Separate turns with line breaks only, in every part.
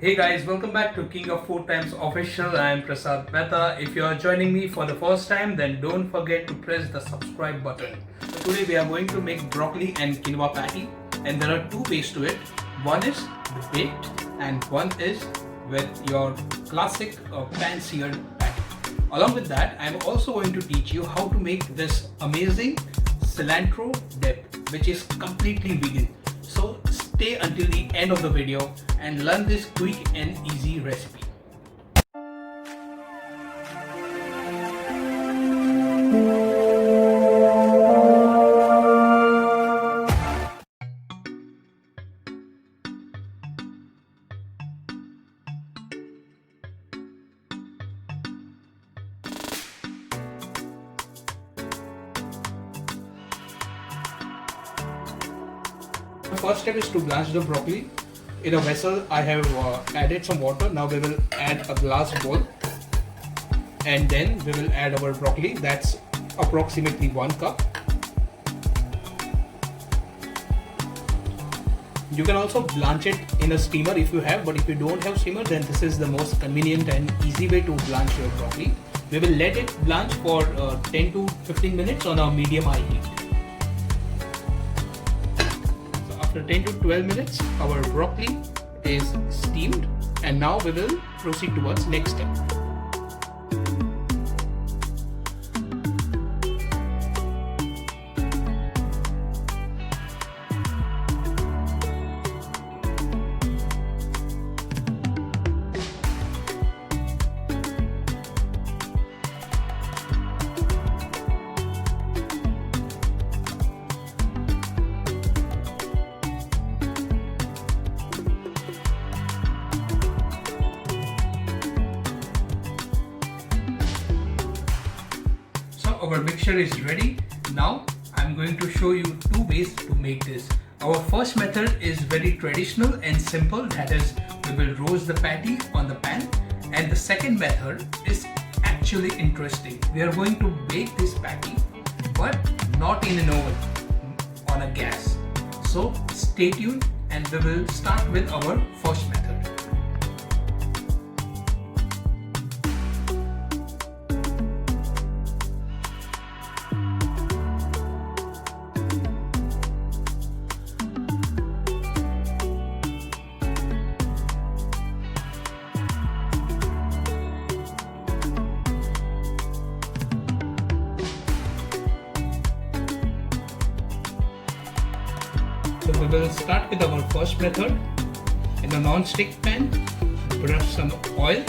Hey guys, welcome back to King of Food Times Official. I am Prasad Mehta. If you are joining me for the first time, then don't forget to press the subscribe button. So today we are going to make broccoli and quinoa patty, and there are two ways to it. One is baked and one is with your classic pan-seared patty. Along with that, I am also going to teach you how to make this amazing cilantro dip, which is completely vegan. So stay until the end of the video and learn this quick and easy recipe. The first step is to blanch the broccoli. In a vessel, I have added some water. Now we will add a glass bowl, and then we will add our broccoli. That's approximately 1 cup. You can also blanch it in a steamer if you have, but if you don't have steamer, then this is the most convenient and easy way to blanch your broccoli. We will let it blanch for 10 to 15 minutes on a medium high heat. After 10 to 12 minutes, our broccoli is steamed, and now we will proceed towards next step. Our mixture is ready. Now I'm going to show you two ways to make this. Our first method is very traditional and simple, that is, we will roast the patty on the pan, and the second method is actually interesting. We are going to bake this patty, but not in an oven, on a gas. So stay tuned and we will start with our first method. So we will start with our first method. In a non-stick pan, brush some oil.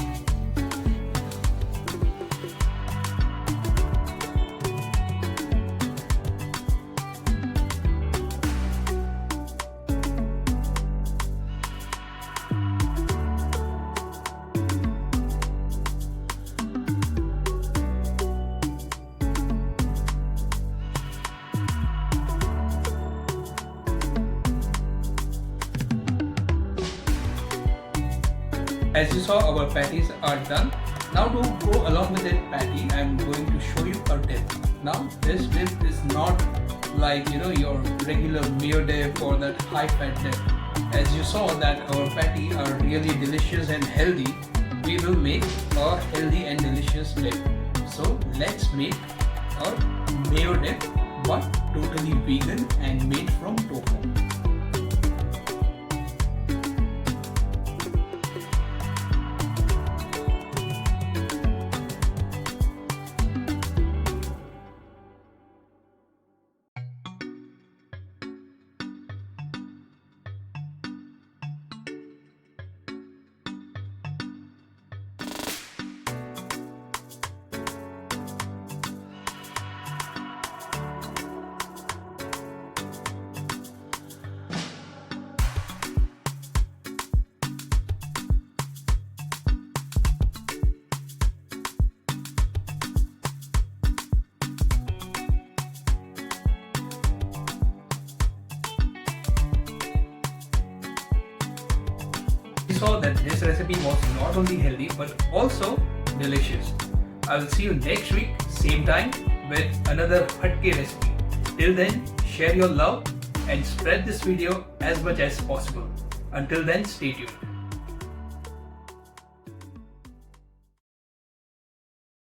As you saw, our patties are done. Now to go along with that patty, I am going to show you a dip. Now this dip is not like your regular mayo dip or that high fat dip. As you saw that our patty are really delicious and healthy, we will make a healthy and delicious dip. So let's make a mayo dip, but totally vegan and made from tofu. Saw that this recipe was not only healthy but also delicious. I will see you next week, same time, with another hatke recipe. Till then, share your love and spread this video as much as possible. Until then, stay tuned.